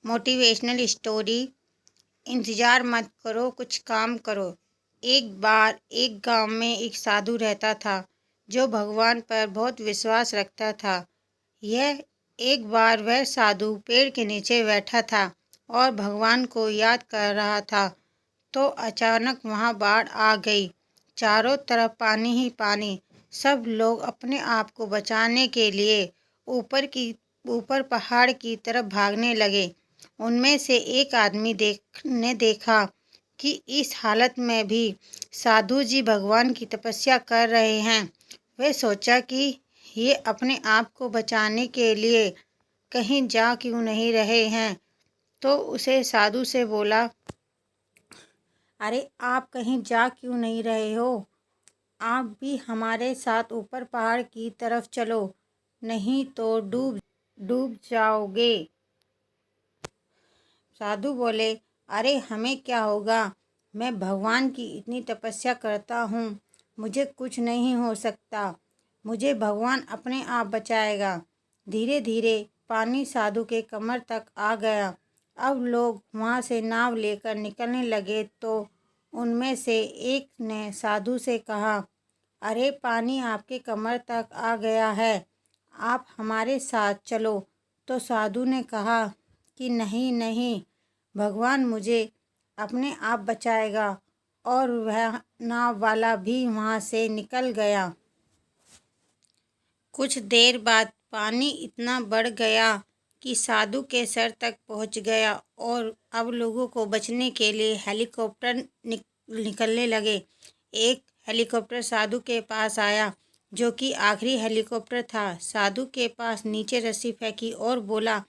Motivational story. इंतज़ार मत करो, कुछ काम करो। एक बार एक गांव में एक साधु रहता था जो भगवान पर बहुत विश्वास रखता था। यह एक बार वह साधु पेड़ के नीचे बैठा था और भगवान को याद कर रहा था, तो अचानक वहाँ बाढ़ आ गई। चारों तरफ पानी ही पानी। सब लोग अपने आप को बचाने के लिए ऊपर पहाड़ की तरफ भागने लगे। उनमें से एक आदमी ने देखा कि इस हालत में भी साधु जी भगवान की तपस्या कर रहे हैं। वह सोचा कि ये अपने आप को बचाने के लिए कहीं जा क्यों नहीं रहे हैं, तो उसे साधु से बोला, अरे आप कहीं जा क्यों नहीं रहे हो? आप भी हमारे साथ ऊपर पहाड़ की तरफ चलो, नहीं तो डूब जाओगे। साधु बोले, अरे हमें क्या होगा, मैं भगवान की इतनी तपस्या करता हूँ, मुझे कुछ नहीं हो सकता, मुझे भगवान अपने आप बचाएगा। धीरे धीरे पानी साधु के कमर तक आ गया। अब लोग वहाँ से नाव लेकर निकलने लगे तो उनमें से एक ने साधु से कहा, अरे पानी आपके कमर तक आ गया है, आप हमारे साथ चलो। तो साधु ने कहा कि नहीं नहीं, भगवान मुझे अपने आप बचाएगा। और वह नाव वाला भी वहाँ से निकल गया। कुछ देर बाद पानी इतना बढ़ गया कि साधु के सर तक पहुँच गया और अब लोगों को बचने के लिए हेलीकॉप्टर निकलने लगे। एक हेलीकॉप्टर साधु के पास आया, जो कि आखिरी हेलीकॉप्टर था। साधु के पास नीचे रस्सी फेंकी और बोला,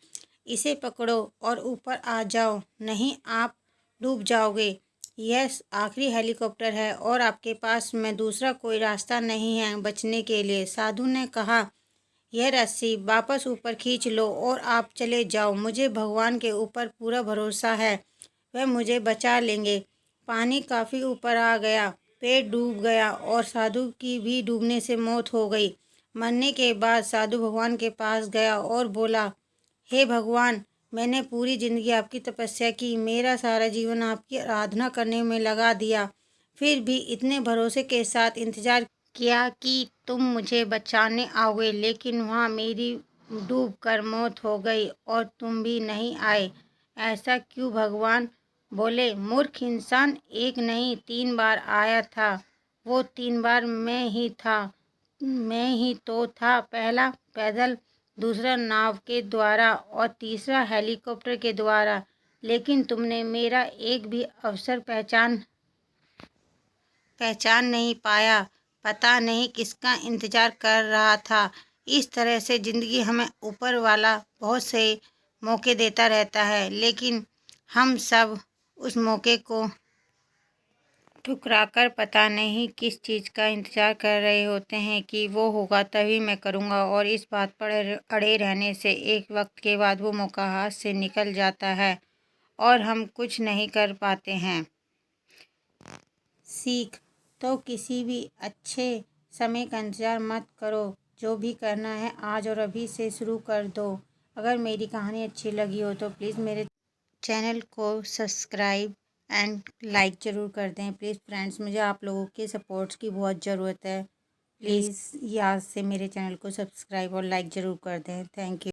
इसे पकड़ो और ऊपर आ जाओ, नहीं आप डूब जाओगे। यह आखिरी हेलीकॉप्टर है और आपके पास में दूसरा कोई रास्ता नहीं है बचने के लिए। साधु ने कहा, यह रस्सी वापस ऊपर खींच लो और आप चले जाओ, मुझे भगवान के ऊपर पूरा भरोसा है, वह मुझे बचा लेंगे। पानी काफ़ी ऊपर आ गया, पेड़ डूब गया और साधु की भी डूबने से मौत हो गई। मरने के बाद साधु भगवान के पास गया और बोला, हे भगवान, मैंने पूरी ज़िंदगी आपकी तपस्या की, मेरा सारा जीवन आपकी आराधना करने में लगा दिया, फिर भी इतने भरोसे के साथ इंतज़ार किया कि तुम मुझे बचाने आओगे, लेकिन वहाँ मेरी डूबकर मौत हो गई और तुम भी नहीं आए। ऐसा क्यों? भगवान बोले, मूर्ख इंसान, एक नहीं 3 बार आया था। वो 3 बार मैं ही तो था। पहला पैदल, दूसरा नाव के द्वारा और तीसरा हेलीकॉप्टर के द्वारा, लेकिन तुमने मेरा एक भी अवसर पहचान नहीं पाया। पता नहीं किसका इंतज़ार कर रहा था। इस तरह से ज़िंदगी हमें ऊपर वाला बहुत से मौके देता रहता है, लेकिन हम सब उस मौके को ठुकराकर पता नहीं किस चीज़ का इंतज़ार कर रहे होते हैं कि वो होगा तभी मैं करूँगा, और इस बात पर अड़े रहने से एक वक्त के बाद वो मौका हाथ से निकल जाता है और हम कुछ नहीं कर पाते हैं। सीख तो किसी भी अच्छे समय का इंतज़ार मत करो, जो भी करना है आज और अभी से शुरू कर दो। अगर मेरी कहानी अच्छी लगी हो तो प्लीज़ मेरे चैनल को सब्सक्राइब एंड लाइक ज़रूर कर दें। प्लीज़ फ्रेंड्स, मुझे आप लोगों के सपोर्ट्स की बहुत ज़रूरत है। प्लीज़ याद से मेरे चैनल को सब्सक्राइब और लाइक ज़रूर कर दें। Thank you.